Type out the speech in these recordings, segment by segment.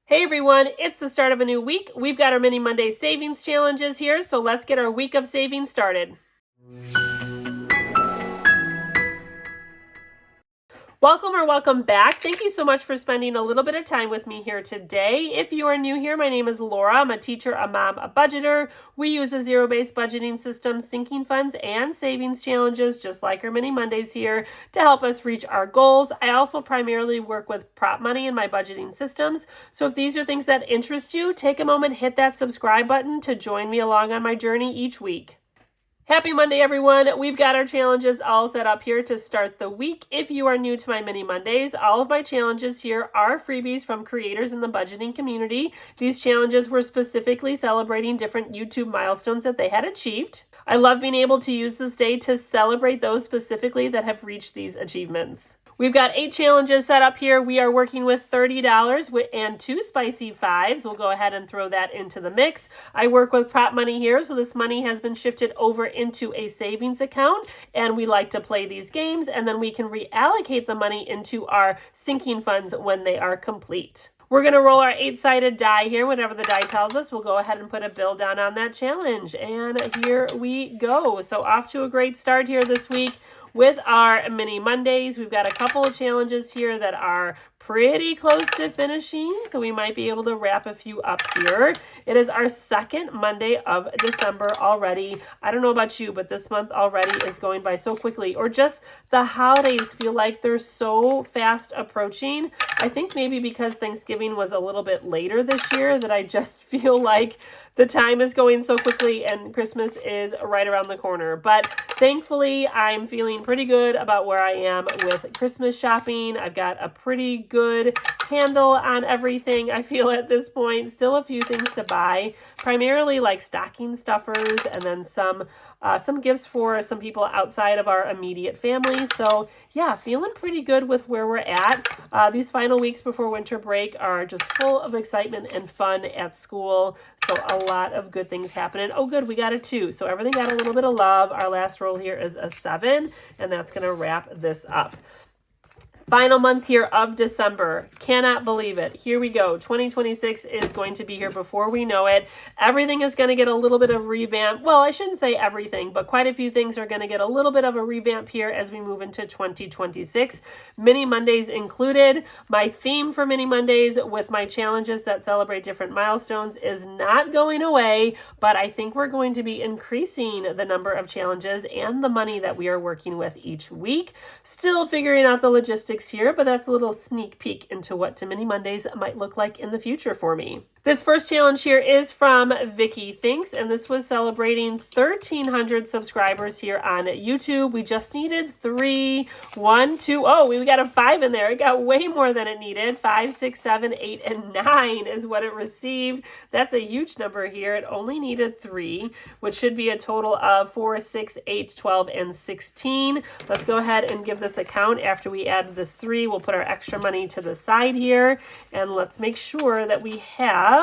Hey everyone, it's the start of a new week. We've got our Mini Monday savings challenges here, so let's get our week of savings started. Welcome back. Thank you so much for spending a little bit of time with me here today. If you are new here, my name is Laura. I'm a teacher, a mom, a budgeter. We use a zero-based budgeting system, sinking funds, and savings challenges, just like our Mini Mondays here, to help us reach our goals. I also primarily work with prop money in my budgeting systems. So if these are things that interest you, take a moment, hit that subscribe button to join me along on my journey each week. Happy Monday, everyone. We've got our challenges all set up here to start the week. If you are new to my Mini Mondays, all of my challenges here are freebies from creators in the budgeting community. These challenges were specifically celebrating different YouTube milestones that they had achieved. I love being able to use this day to celebrate those specifically that have reached these achievements. We've got 8 challenges set up here. We are working with $30 and 2 spicy 5s. We'll go ahead and throw that into the mix. I work with prop money here, so this money has been shifted over into a savings account, and we like to play these games, and then we can reallocate the money into our sinking funds when they are complete. We're going to roll our 8-sided die here. Whatever the die tells us, we'll go ahead and put a bill down on that challenge. And here we go. So off to a great start here this week with our Mini Mondays. We've got a couple of challenges here that are pretty close to finishing, so we might be able to wrap a few up here. It is our second Monday of December already. I don't know about you, but this month already is going by so quickly, or just the holidays feel like they're so fast approaching. I think maybe because Thanksgiving was a little bit later this year that I just feel like the time is going so quickly and Christmas is right around the corner. But thankfully, I'm feeling pretty good about where I am with Christmas shopping. I've got a pretty good handle on everything, I feel, at this point. Still a few things to buy, primarily like stocking stuffers and then some gifts for some people outside of our immediate family. So yeah, feeling pretty good with where we're at. These final weeks before winter break are just full of excitement and fun at school. So a lot of good things happening. Oh, good, we got a 2. So everything got a little bit of love. Our last roll here is a 7, and that's going to wrap this up. Final month here of December. Cannot believe it. Here we go. 2026 is going to be here before we know it. Everything is going to get a little bit of revamp. Well, I shouldn't say everything, but quite a few things are going to get a little bit of a revamp here as we move into 2026. Mini Mondays included. My theme for Mini Mondays with my challenges that celebrate different milestones is not going away, but I think we're going to be increasing the number of challenges and the money that we are working with each week. Still figuring out the logistics here, but that's a little sneak peek into what Mini Mondays might look like in the future for me. This first challenge here is from Vicky Thinks, and this was celebrating 1,300 subscribers here on YouTube. We just needed 3, 1, 2, oh, we got a 5 in there. It got way more than it needed. 5, 6, 7, 8, and 9 is what it received. That's a huge number here. It only needed 3, which should be a total of 4, 6, 8, 12, and 16. Let's go ahead and give this a count after we add this 3. We'll put our extra money to the side here, and let's make sure that we have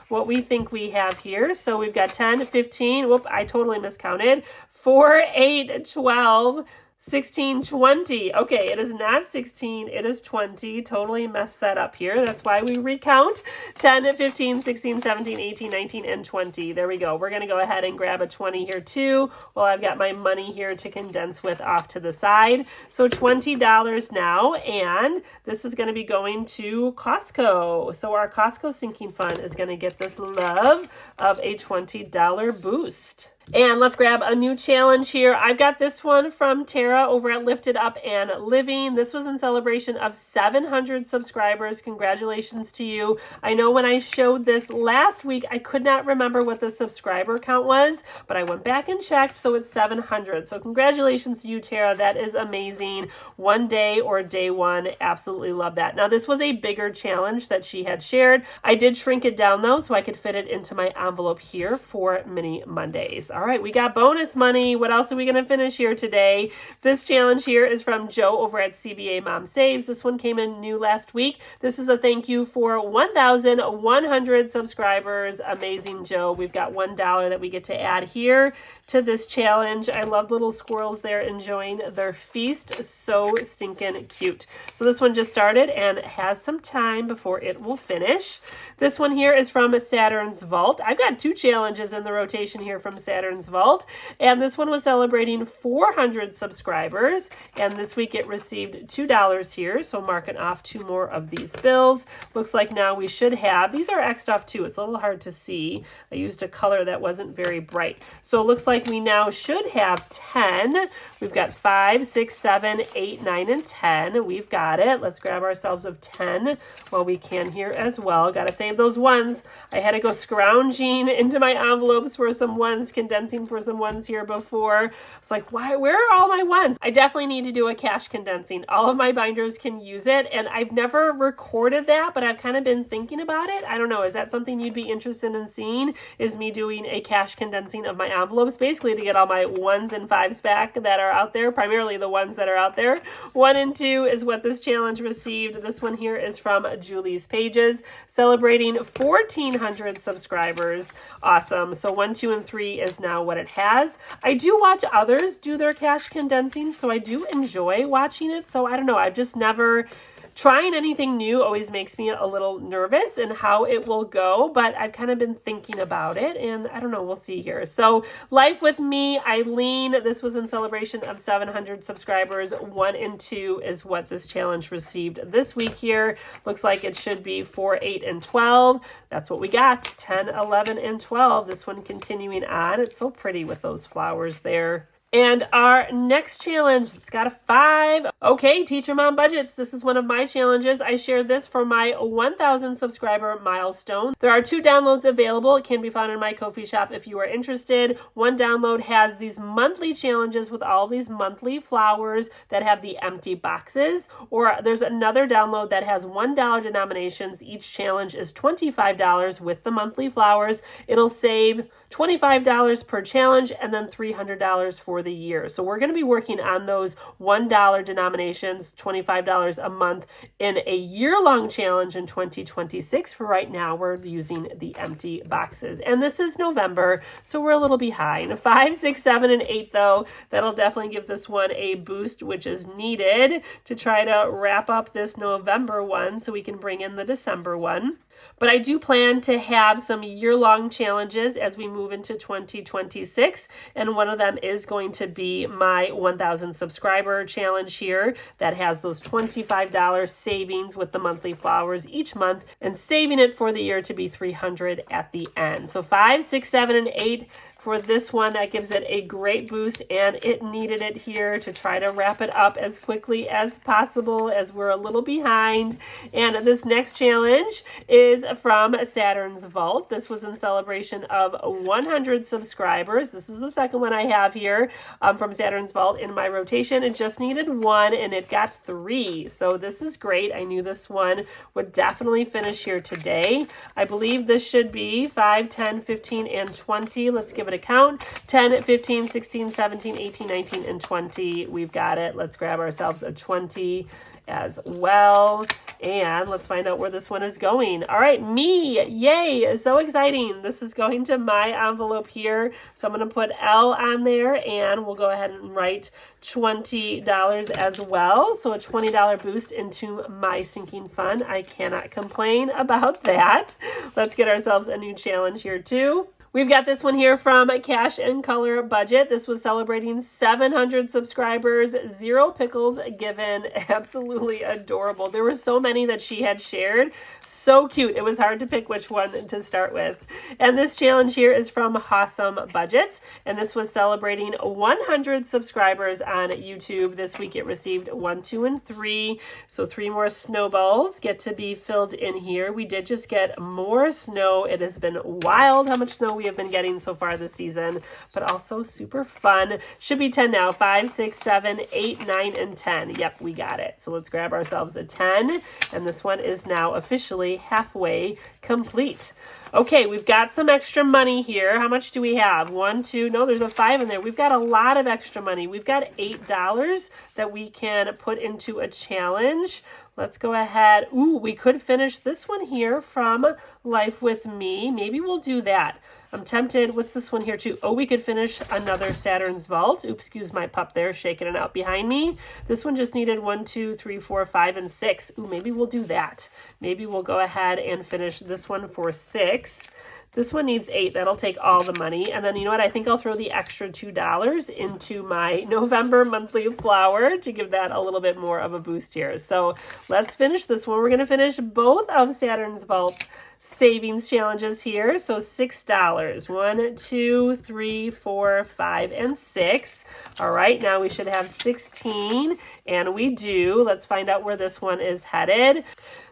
what we think we have here. So we've got 10, 15, whoop, I totally miscounted, 4, 8, 12, 16, 20. Okay, it is not 16, it is 20. Totally messed that up here. That's why we recount 10, 15, 16, 17, 18, 19, and 20. There we go. We're going to go ahead and grab a 20 here too. Well, I've got my money here to condense with off to the side. So $20 now, and this is going to be going to Costco. So our Costco sinking fund is going to get this love of a $20 boost. And let's grab a new challenge here. I've got this one from Tara over at Lifted Up and Living. This was in celebration of 700 subscribers. Congratulations to you. I know when I showed this last week, I could not remember what the subscriber count was, but I went back and checked, so it's 700. So congratulations to you, Tara. That is amazing. One day or day one, absolutely love that. Now, this was a bigger challenge that she had shared. I did shrink it down, though, so I could fit it into my envelope here for Mini Mondays. All right, we got bonus money. What else are we going to finish here today? This challenge here is from Joe over at CBA Mom Saves. This one came in new last week. This is a thank you for 1,100 subscribers. Amazing, Joe. We've got $1 that we get to add here to this challenge. I love little squirrels there enjoying their feast. So stinking cute. So this one just started and has some time before it will finish. This one here is from Saturn's Vault. I've got 2 challenges in the rotation here from Saturn's Vault, and this one was celebrating 400 subscribers, and this week it received $2 here, so marking off 2 more of these bills. Looks like now we should have, these are X'd off too, it's a little hard to see. I used a color that wasn't very bright. So it looks like we now should have 10. We've got 5, 6, 7, 8, 9, and 10. We've got it. Let's grab ourselves of 10 while we can here as well. Got to save those ones. I had to go scrounging into my envelopes for some ones, condensing for some ones here before. It's like, where are all my ones? I definitely need to do a cash condensing. All of my binders can use it, and I've never recorded that, but I've kind of been thinking about it. I don't know. Is that something you'd be interested in seeing? Is me doing a cash condensing of my envelopes, basically to get all my 1s and 5s back that are out there, primarily the ones that are out there. 1 and 2 is what this challenge received. This one here is from Julie's Pages, celebrating 1,400 subscribers. Awesome. So 1, 2, and 3 is now what it has. I do watch others do their cash condensing, so I do enjoy watching it. So I don't know. I've just never... Trying anything new always makes me a little nervous in how it will go, but I've kind of been thinking about it, and I don't know, we'll see here. So Life with Me, Eileen, this was in celebration of 700 subscribers. 1 and 2 is what this challenge received this week here. Looks like it should be 4, 8, and 12. That's what we got, 10, 11, and 12. This one continuing on. It's so pretty with those flowers there. And our next challenge, it's got a 5. Okay, Teacher Mom Budgets. This is one of my challenges. I shared this for my 1,000 subscriber milestone. There are 2 downloads available. It can be found in my Ko-fi shop if you are interested. One download has these monthly challenges with all these monthly flowers that have the empty boxes. Or there's another download that has $1 denominations. Each challenge is $25 with the monthly flowers. It'll save $25 per challenge and then $300 for the year. So we're going to be working on those $1 denominations, $25 a month in a year-long challenge in 2026. For right now, we're using the empty boxes. And this is November, so we're a little behind. 5, 6, 7, and 8, though, that'll definitely give this one a boost, which is needed to try to wrap up this November one so we can bring in the December one. But I do plan to have some year-long challenges as we move into 2026, and one of them is going to be my 1,000 subscriber challenge here that has those $25 savings with the monthly flowers each month and saving it for the year to be $300 at the end. So 5, 6, 7, and 8 for this one. That gives it a great boost, and it needed it here to try to wrap it up as quickly as possible as we're a little behind. And this next challenge is from Saturn's Vault. This was in celebration of 100 subscribers. This is the second one I have here from Saturn's Vault in my rotation. It just needed 1 and it got 3. So this is great. I knew this one would definitely finish here today. I believe this should be 5, 10, 15, and 20. Let's give it a count. 10, 15, 16, 17, 18, 19, and 20. We've got it. Let's grab ourselves a 20 as well. And let's find out where this one is going. All right, me. Yay. So exciting. This is going to my envelope here. So I'm going to put L on there, and we'll go ahead and write $20 as well. So a $20 boost into my sinking fund. I cannot complain about that. Let's get ourselves a new challenge here too. We've got this one here from Cash and Color Budget. This was celebrating 700 subscribers, 0 pickles given. Absolutely adorable. There were so many that she had shared. So cute. It was hard to pick which one to start with. And this challenge here is from TeacherMomBudgets. And this was celebrating 100 subscribers on YouTube. This week it received 1, 2, and 3. So 3 more snowballs get to be filled in here. We did just get more snow. It has been wild how much snow we have been getting so far this season, but also super fun. Should be 10 now. 5, 6, 7, 8, 9, and 10. Yep, we got it. So let's grab ourselves a 10, and this one is now officially halfway complete. Okay, we've got some extra money here. How much do we have? 1, 2, no, there's a 5 in there. We've got a lot of extra money. We've got $8 that we can put into a challenge. Let's go ahead. Ooh, we could finish this one here from Life with Me. Maybe we'll do that. I'm tempted. What's this one here too? Oh, we could finish another Saturn's Vault. Oops, excuse my pup there shaking it out behind me. This one just needed 1, 2, 3, 4, 5, and 6. Ooh, maybe we'll do that. Maybe we'll go ahead and finish this one for 6. This one needs 8. That'll take all the money. And then you know what? I think I'll throw the extra $2 into my November monthly flower to give that a little bit more of a boost here. So let's finish this one. We're going to finish both of Saturn's Vault's savings challenges here. So $6. 1, 2, 3, 4, 5, and 6. All right, now we should have 16, and we do. Let's find out where this one is headed.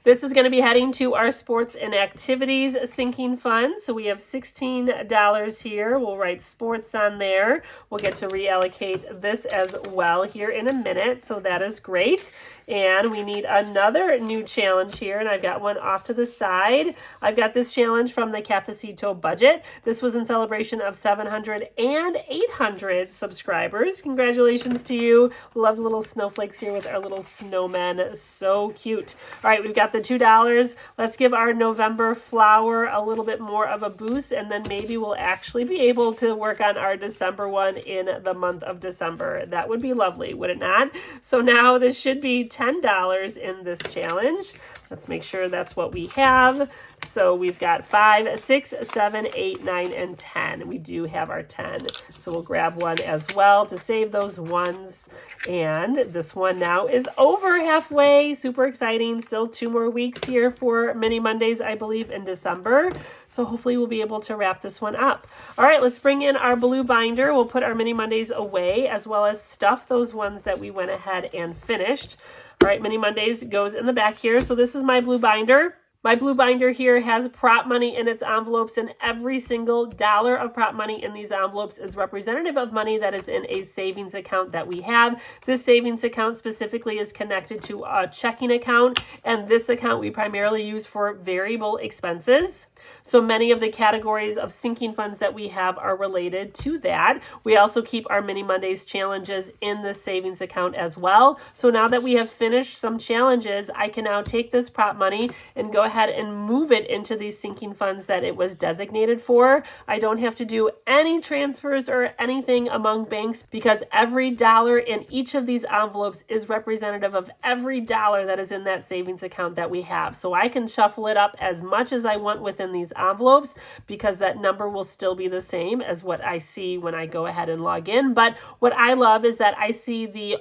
This is going to be heading to our sports and activities sinking fund. So we have $16 here. We'll write sports on there. We'll get to reallocate this as well here in a minute. So that is great. And we need another new challenge here. And I've got one off to the side. I've got this challenge from the Cafecito budget. This was in celebration of 700 and 800 subscribers. Congratulations to you. Love the little snowflakes here with our little snowmen. So cute. All right, we've got the $2. Let's give our November flower a little bit more of a boost, and then maybe we'll actually be able to work on our December one in the month of December. That would be lovely, would it not? So now this should be $10 in this challenge. Let's make sure that's what we have. So we've got 5, 6, 7, 8, 9, and 10. We do have our 10. So we'll grab one as well to save those ones. And this one now is over halfway. Super exciting. Still 2 more weeks here for Mini Mondays, I believe, in December. So hopefully we'll be able to wrap this one up. All right, let's bring in our blue binder. We'll put our Mini Mondays away as well as stuff those ones that we went ahead and finished. All right, Mini Mondays goes in the back here. So this is my blue binder. My blue binder here has prop money in its envelopes, and every single dollar of prop money in these envelopes is representative of money that is in a savings account that we have. This savings account specifically is connected to a checking account, and this account we primarily use for variable expenses. So many of the categories of sinking funds that we have are related to that. We also keep our Mini Mondays challenges in the savings account as well. So now that we have finished some challenges, I can now take this prop money and go ahead and move it into these sinking funds that it was designated for. I don't have to do any transfers or anything among banks because every dollar in each of these envelopes is representative of every dollar that is in that savings account that we have. So I can shuffle it up as much as I want within these envelopes because that number will still be the same as what I see when I go ahead and log in. But what I love is that I see the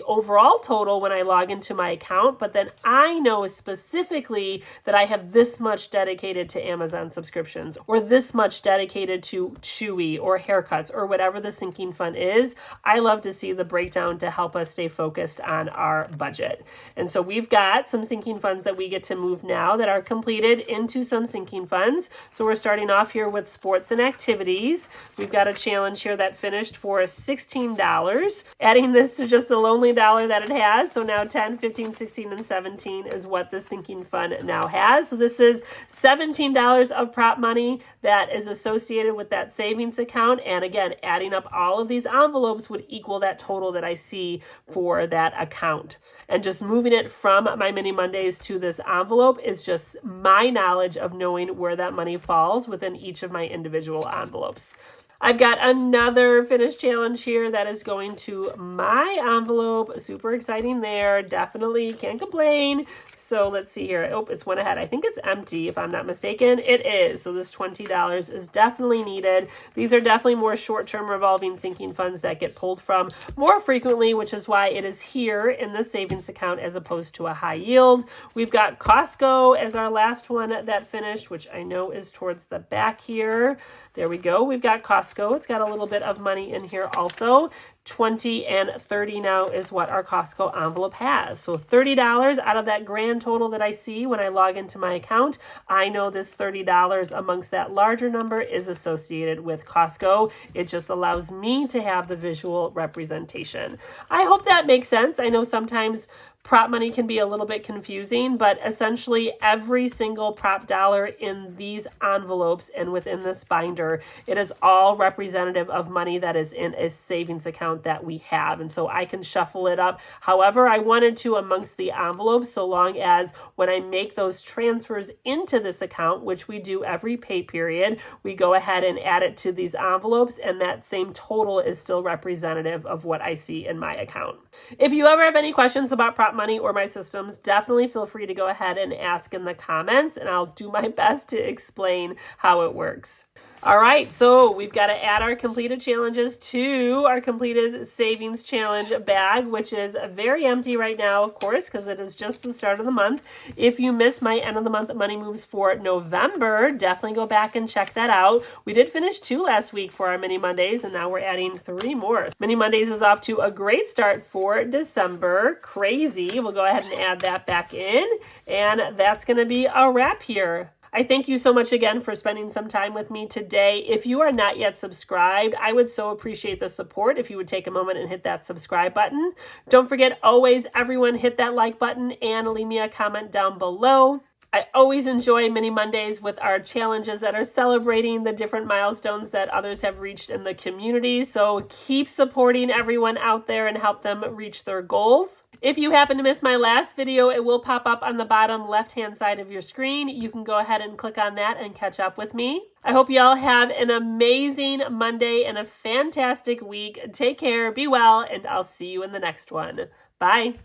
overall total when I log into my account, but then I know specifically that I have this much dedicated to Amazon subscriptions or this much dedicated to Chewy or haircuts or whatever the sinking fund is. I love to see the breakdown to help us stay focused on our budget. And so we've got some sinking funds that we get to move now that are completed into some sinking funds. So we're starting off here with sports and activities. We've got a challenge here that finished for $16. Adding this to just the only dollar that it has. So now 10, 15, 16, and 17 is what the sinking fund now has. So this is $17 of prop money that is associated with that savings account. And again, adding up all of these envelopes would equal that total that I see for that account. And just moving it from my Mini Mondays to this envelope is just my knowledge of knowing where that money falls within each of my individual envelopes. I've got another finished challenge here that is going to my envelope. Super exciting there. Definitely can't complain. So let's see here. Oh, it's one ahead. I think it's empty if I'm not mistaken. It is. So this $20 is definitely needed. These are definitely more short-term revolving sinking funds that get pulled from more frequently, which is why it is here in the savings account as opposed to a high yield. We've got Costco as our last one that finished, which I know is towards the back here. There we go. We've got Costco. It's got a little bit of money in here also. 20 and 30 now is what our Costco envelope has. So $30 out of that grand total that I see when I log into my account. I know this $30 amongst that larger number is associated with Costco. It just allows me to have the visual representation. I hope that makes sense. I know sometimes Prop money can be a little bit confusing, but essentially every single prop dollar in these envelopes and within this binder, it is all representative of money that is in a savings account that we have. And so I can shuffle it up however I wanted to amongst the envelopes, so long as when I make those transfers into this account, which we do every pay period, we go ahead and add it to these envelopes, and that same total is still representative of what I see in my account. If you ever have any questions about prop money or my systems, definitely feel free to go ahead and ask in the comments, and I'll do my best to explain how it works. All right, so we've got to add our completed challenges to our completed savings challenge bag, which is very empty right now, of course, because it is just the start of the month. If you missed my end of the month money moves for November, definitely go back and check that out. We did finish 2 last week for our Mini Mondays, and now we're adding 3 more. Mini Mondays is off to a great start for December. Crazy. We'll go ahead and add that back in, and that's going to be a wrap here. I thank you so much again for spending some time with me today. If you are not yet subscribed, I would so appreciate the support if you would take a moment and hit that subscribe button. Don't forget, always, everyone, hit that like button and leave me a comment down below. I always enjoy Mini Mondays with our challenges that are celebrating the different milestones that others have reached in the community. So keep supporting everyone out there and help them reach their goals. If you happen to miss my last video, it will pop up on the bottom left-hand side of your screen. You can go ahead and click on that and catch up with me. I hope you all have an amazing Monday and a fantastic week. Take care, be well, and I'll see you in the next one. Bye.